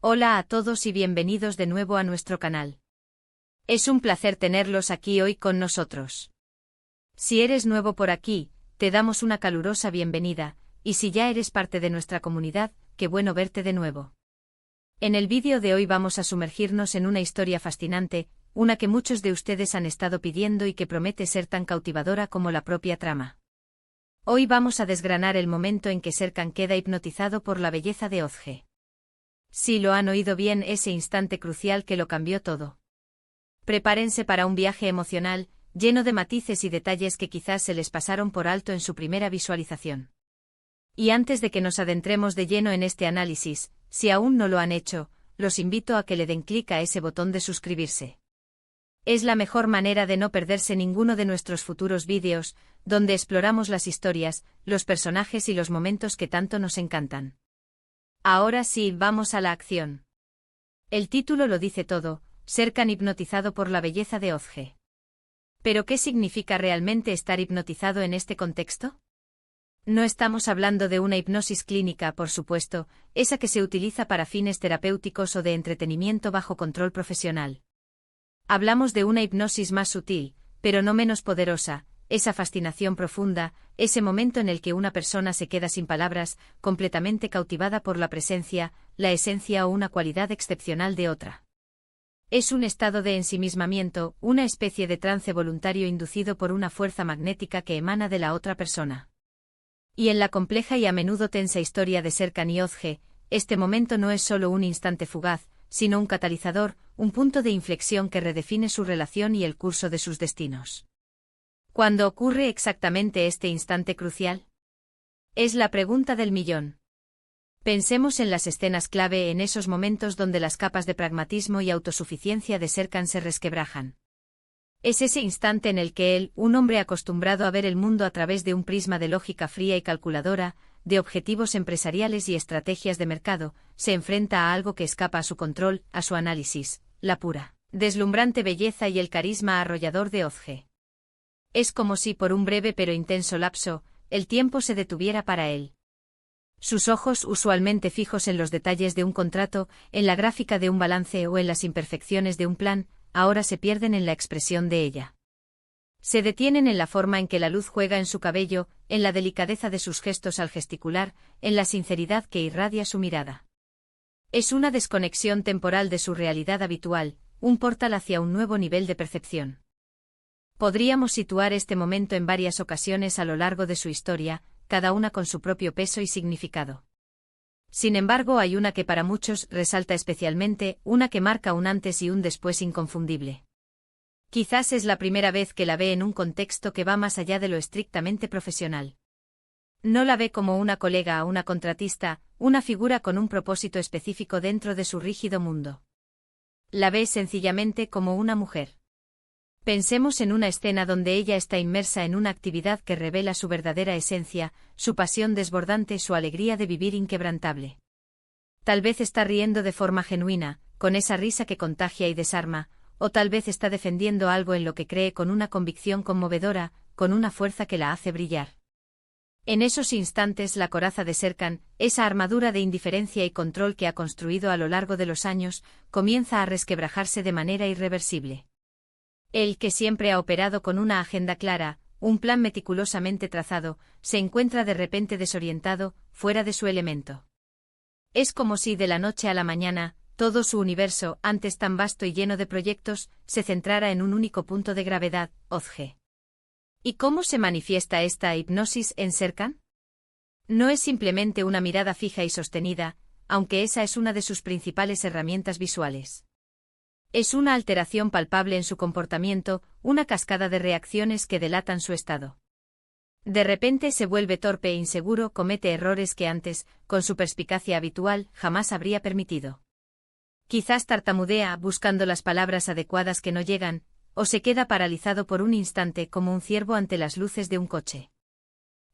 Hola a todos y bienvenidos de nuevo a nuestro canal. Es un placer tenerlos aquí hoy con nosotros. Si eres nuevo por aquí, te damos una calurosa bienvenida, y si ya eres parte de nuestra comunidad, qué bueno verte de nuevo. En el vídeo de hoy vamos a sumergirnos en una historia fascinante, una que muchos de ustedes han estado pidiendo y que promete ser tan cautivadora como la propia trama. Hoy vamos a desgranar el momento en que Serkan queda hipnotizado por la belleza de Özge. Sí, lo han oído bien, ese instante crucial que lo cambió todo. Prepárense para un viaje emocional, lleno de matices y detalles que quizás se les pasaron por alto en su primera visualización. Y antes de que nos adentremos de lleno en este análisis, si aún no lo han hecho, los invito a que le den clic a ese botón de suscribirse. Es la mejor manera de no perderse ninguno de nuestros futuros vídeos, donde exploramos las historias, los personajes y los momentos que tanto nos encantan. Ahora sí, vamos a la acción. El título lo dice todo, Serkan hipnotizado por la belleza de Özge. ¿Pero qué significa realmente estar hipnotizado en este contexto? No estamos hablando de una hipnosis clínica, por supuesto, esa que se utiliza para fines terapéuticos o de entretenimiento bajo control profesional. Hablamos de una hipnosis más sutil, pero no menos poderosa, esa fascinación profunda, ese momento en el que una persona se queda sin palabras, completamente cautivada por la presencia, la esencia o una cualidad excepcional de otra. Es un estado de ensimismamiento, una especie de trance voluntario inducido por una fuerza magnética que emana de la otra persona. Y en la compleja y a menudo tensa historia de Serkan y Özge, este momento no es solo un instante fugaz, sino un catalizador, un punto de inflexión que redefine su relación y el curso de sus destinos. ¿Cuándo ocurre exactamente este instante crucial? Es la pregunta del millón. Pensemos en las escenas clave, en esos momentos donde las capas de pragmatismo y autosuficiencia de Serkan se resquebrajan. Es ese instante en el que él, un hombre acostumbrado a ver el mundo a través de un prisma de lógica fría y calculadora, de objetivos empresariales y estrategias de mercado, se enfrenta a algo que escapa a su control, a su análisis, la pura, deslumbrante belleza y el carisma arrollador de Özge. Es como si por un breve pero intenso lapso, el tiempo se detuviera para él. Sus ojos, usualmente fijos en los detalles de un contrato, en la gráfica de un balance o en las imperfecciones de un plan, ahora se pierden en la expresión de ella. Se detienen en la forma en que la luz juega en su cabello, en la delicadeza de sus gestos al gesticular, en la sinceridad que irradia su mirada. Es una desconexión temporal de su realidad habitual, un portal hacia un nuevo nivel de percepción. Podríamos situar este momento en varias ocasiones a lo largo de su historia, cada una con su propio peso y significado. Sin embargo, hay una que para muchos resalta especialmente, una que marca un antes y un después inconfundible. Quizás es la primera vez que la ve en un contexto que va más allá de lo estrictamente profesional. No la ve como una colega o una contratista, una figura con un propósito específico dentro de su rígido mundo. La ve sencillamente como una mujer. Pensemos en una escena donde ella está inmersa en una actividad que revela su verdadera esencia, su pasión desbordante, su alegría de vivir inquebrantable. Tal vez está riendo de forma genuina, con esa risa que contagia y desarma, o tal vez está defendiendo algo en lo que cree con una convicción conmovedora, con una fuerza que la hace brillar. En esos instantes la coraza de Serkan, esa armadura de indiferencia y control que ha construido a lo largo de los años, comienza a resquebrajarse de manera irreversible. Él, que siempre ha operado con una agenda clara, un plan meticulosamente trazado, se encuentra de repente desorientado, fuera de su elemento. Es como si de la noche a la mañana, todo su universo, antes tan vasto y lleno de proyectos, se centrara en un único punto de gravedad, Özge. ¿Y cómo se manifiesta esta hipnosis en Serkan? No es simplemente una mirada fija y sostenida, aunque esa es una de sus principales herramientas visuales. Es una alteración palpable en su comportamiento, una cascada de reacciones que delatan su estado. De repente se vuelve torpe e inseguro, comete errores que antes, con su perspicacia habitual, jamás habría permitido. Quizás tartamudea, buscando las palabras adecuadas que no llegan, o se queda paralizado por un instante como un ciervo ante las luces de un coche.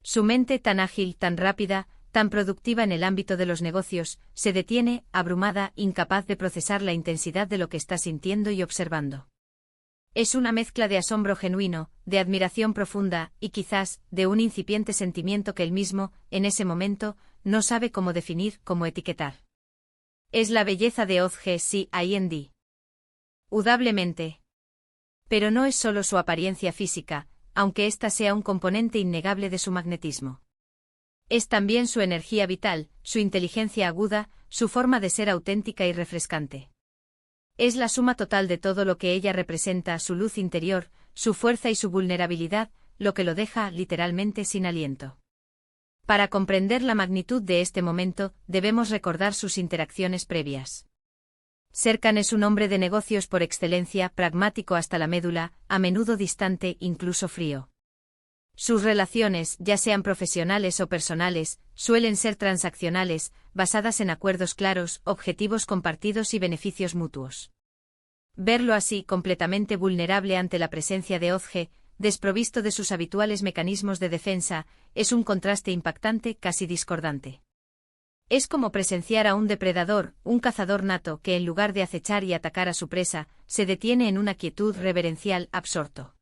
Su mente, tan ágil, tan rápida, tan productiva en el ámbito de los negocios, se detiene, abrumada, incapaz de procesar la intensidad de lo que está sintiendo y observando. Es una mezcla de asombro genuino, de admiración profunda, y quizás, de un incipiente sentimiento que él mismo, en ese momento, no sabe cómo definir, cómo etiquetar. Es la belleza de Ozge Ind. Udablemente. Pero no es solo su apariencia física, aunque ésta sea un componente innegable de su magnetismo. Es también su energía vital, su inteligencia aguda, su forma de ser auténtica y refrescante. Es la suma total de todo lo que ella representa, su luz interior, su fuerza y su vulnerabilidad, lo que lo deja, literalmente, sin aliento. Para comprender la magnitud de este momento, debemos recordar sus interacciones previas. Serkan es un hombre de negocios por excelencia, pragmático hasta la médula, a menudo distante, incluso frío. Sus relaciones, ya sean profesionales o personales, suelen ser transaccionales, basadas en acuerdos claros, objetivos compartidos y beneficios mutuos. Verlo así, completamente vulnerable ante la presencia de Ozge, desprovisto de sus habituales mecanismos de defensa, es un contraste impactante, casi discordante. Es como presenciar a un depredador, un cazador nato que en lugar de acechar y atacar a su presa, se detiene en una quietud reverencial, absorto.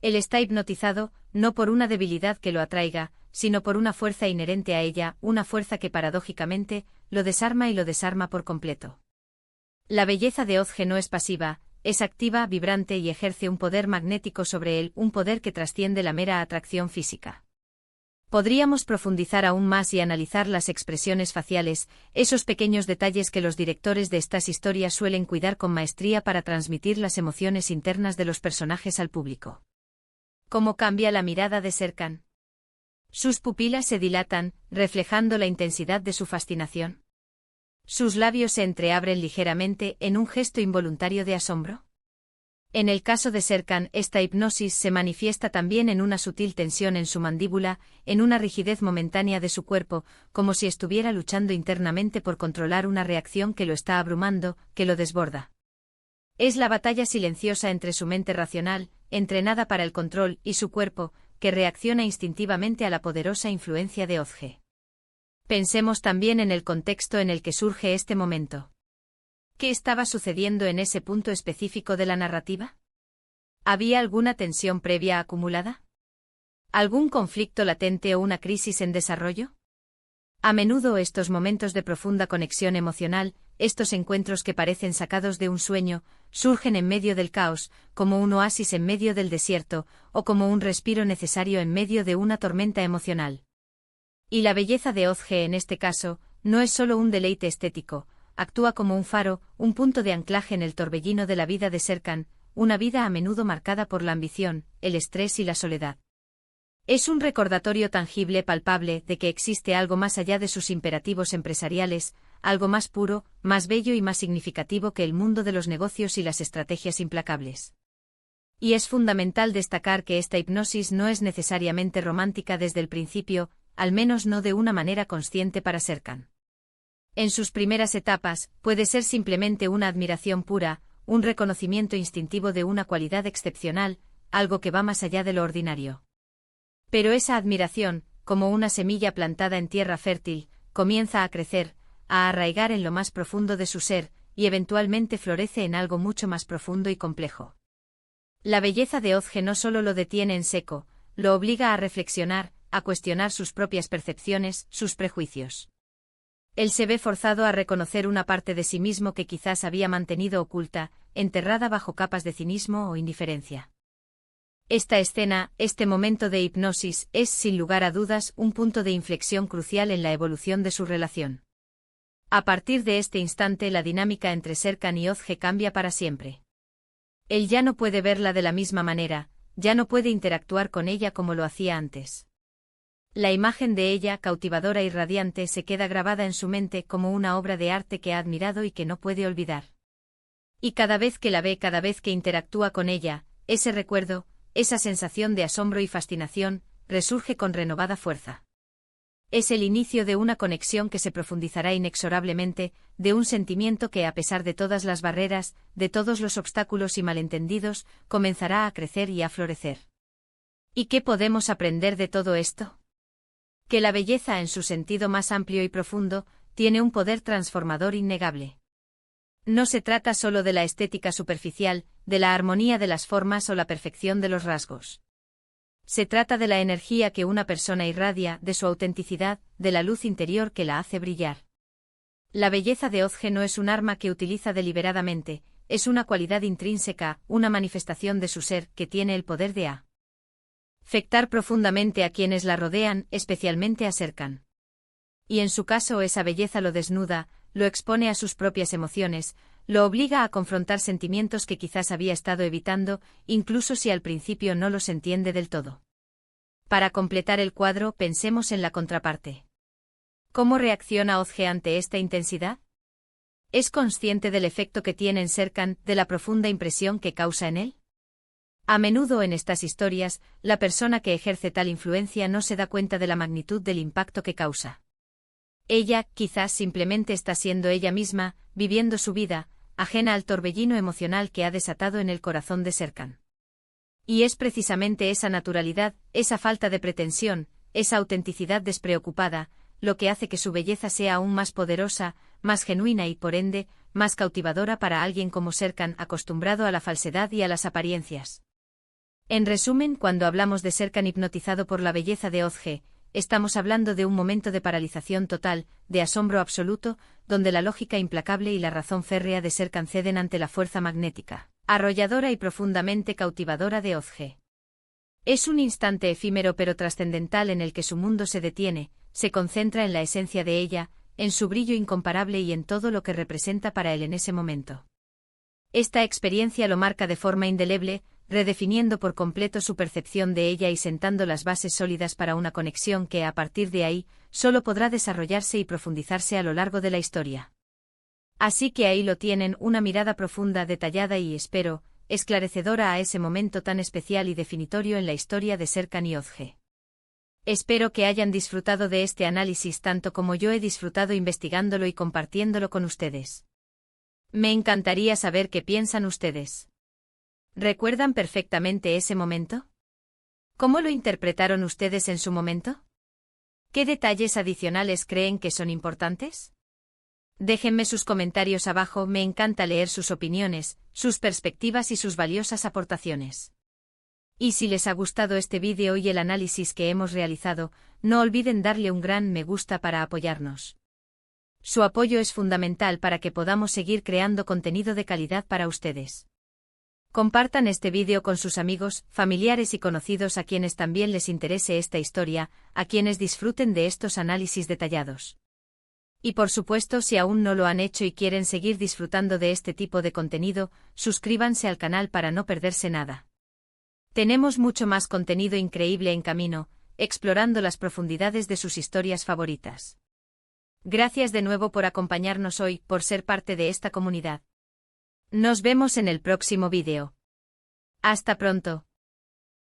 Él está hipnotizado, no por una debilidad que lo atraiga, sino por una fuerza inherente a ella, una fuerza que paradójicamente, lo desarma y lo desarma por completo. La belleza de Ozge no es pasiva, es activa, vibrante y ejerce un poder magnético sobre él, un poder que trasciende la mera atracción física. Podríamos profundizar aún más y analizar las expresiones faciales, esos pequeños detalles que los directores de estas historias suelen cuidar con maestría para transmitir las emociones internas de los personajes al público. ¿Cómo cambia la mirada de Serkan? Sus pupilas se dilatan, reflejando la intensidad de su fascinación. Sus labios se entreabren ligeramente en un gesto involuntario de asombro. En el caso de Serkan, esta hipnosis se manifiesta también en una sutil tensión en su mandíbula, en una rigidez momentánea de su cuerpo, como si estuviera luchando internamente por controlar una reacción que lo está abrumando, que lo desborda. Es la batalla silenciosa entre su mente racional, entrenada para el control, y su cuerpo, que reacciona instintivamente a la poderosa influencia de Ozge. Pensemos también en el contexto en el que surge este momento. ¿Qué estaba sucediendo en ese punto específico de la narrativa? ¿Había alguna tensión previa acumulada? ¿Algún conflicto latente o una crisis en desarrollo? A menudo estos momentos de profunda conexión emocional, estos encuentros que parecen sacados de un sueño, surgen en medio del caos, como un oasis en medio del desierto, o como un respiro necesario en medio de una tormenta emocional. Y la belleza de Ozge en este caso, no es solo un deleite estético, actúa como un faro, un punto de anclaje en el torbellino de la vida de Serkan, una vida a menudo marcada por la ambición, el estrés y la soledad. Es un recordatorio tangible, palpable, de que existe algo más allá de sus imperativos empresariales, algo más puro, más bello y más significativo que el mundo de los negocios y las estrategias implacables. Y es fundamental destacar que esta hipnosis no es necesariamente romántica desde el principio, al menos no de una manera consciente para Serkan. En sus primeras etapas, puede ser simplemente una admiración pura, un reconocimiento instintivo de una cualidad excepcional, algo que va más allá de lo ordinario. Pero esa admiración, como una semilla plantada en tierra fértil, comienza a crecer, a arraigar en lo más profundo de su ser, y eventualmente florece en algo mucho más profundo y complejo. La belleza de Ozge no solo lo detiene en seco, lo obliga a reflexionar, a cuestionar sus propias percepciones, sus prejuicios. Él se ve forzado a reconocer una parte de sí mismo que quizás había mantenido oculta, enterrada bajo capas de cinismo o indiferencia. Esta escena, este momento de hipnosis, es, sin lugar a dudas, un punto de inflexión crucial en la evolución de su relación. A partir de este instante la dinámica entre Serkan y Ozge cambia para siempre. Él ya no puede verla de la misma manera, ya no puede interactuar con ella como lo hacía antes. La imagen de ella, cautivadora y radiante, se queda grabada en su mente como una obra de arte que ha admirado y que no puede olvidar. Y cada vez que la ve, cada vez que interactúa con ella, ese recuerdo, esa sensación de asombro y fascinación, resurge con renovada fuerza. Es el inicio de una conexión que se profundizará inexorablemente, de un sentimiento que, a pesar de todas las barreras, de todos los obstáculos y malentendidos, comenzará a crecer y a florecer. ¿Y qué podemos aprender de todo esto? Que la belleza en su sentido más amplio y profundo, tiene un poder transformador innegable. No se trata solo de la estética superficial, de la armonía de las formas o la perfección de los rasgos. Se trata de la energía que una persona irradia, de su autenticidad, de la luz interior que la hace brillar. La belleza de Ozge no es un arma que utiliza deliberadamente, es una cualidad intrínseca, una manifestación de su ser que tiene el poder de afectar profundamente a quienes la rodean, especialmente a Serkan. Y en su caso esa belleza lo desnuda, lo expone a sus propias emociones, lo obliga a confrontar sentimientos que quizás había estado evitando, incluso si al principio no los entiende del todo. Para completar el cuadro, pensemos en la contraparte. ¿Cómo reacciona Ozge ante esta intensidad? ¿Es consciente del efecto que tiene en Serkan, de la profunda impresión que causa en él? A menudo en estas historias, la persona que ejerce tal influencia no se da cuenta de la magnitud del impacto que causa. Ella, quizás simplemente está siendo ella misma, viviendo su vida, ajena al torbellino emocional que ha desatado en el corazón de Serkan. Y es precisamente esa naturalidad, esa falta de pretensión, esa autenticidad despreocupada, lo que hace que su belleza sea aún más poderosa, más genuina y por ende, más cautivadora para alguien como Serkan acostumbrado a la falsedad y a las apariencias. En resumen, cuando hablamos de Serkan hipnotizado por la belleza de Ozge, estamos hablando de un momento de paralización total, de asombro absoluto, donde la lógica implacable y la razón férrea de Serkan ceden ante la fuerza magnética, arrolladora y profundamente cautivadora de Ozge. Es un instante efímero pero trascendental en el que su mundo se detiene, se concentra en la esencia de ella, en su brillo incomparable y en todo lo que representa para él en ese momento. Esta experiencia lo marca de forma indeleble, redefiniendo por completo su percepción de ella y sentando las bases sólidas para una conexión que, a partir de ahí, solo podrá desarrollarse y profundizarse a lo largo de la historia. Así que ahí lo tienen, una mirada profunda, detallada y, espero, esclarecedora a ese momento tan especial y definitorio en la historia de Serkan y Ozge. Espero que hayan disfrutado de este análisis tanto como yo he disfrutado investigándolo y compartiéndolo con ustedes. Me encantaría saber qué piensan ustedes. ¿Recuerdan perfectamente ese momento? ¿Cómo lo interpretaron ustedes en su momento? ¿Qué detalles adicionales creen que son importantes? Déjenme sus comentarios abajo, me encanta leer sus opiniones, sus perspectivas y sus valiosas aportaciones. Y si les ha gustado este vídeo y el análisis que hemos realizado, no olviden darle un gran me gusta para apoyarnos. Su apoyo es fundamental para que podamos seguir creando contenido de calidad para ustedes. Compartan este vídeo con sus amigos, familiares y conocidos a quienes también les interese esta historia, a quienes disfruten de estos análisis detallados. Y por supuesto, si aún no lo han hecho y quieren seguir disfrutando de este tipo de contenido, suscríbanse al canal para no perderse nada. Tenemos mucho más contenido increíble en camino, explorando las profundidades de sus historias favoritas. Gracias de nuevo por acompañarnos hoy, por ser parte de esta comunidad. Nos vemos en el próximo vídeo. Hasta pronto.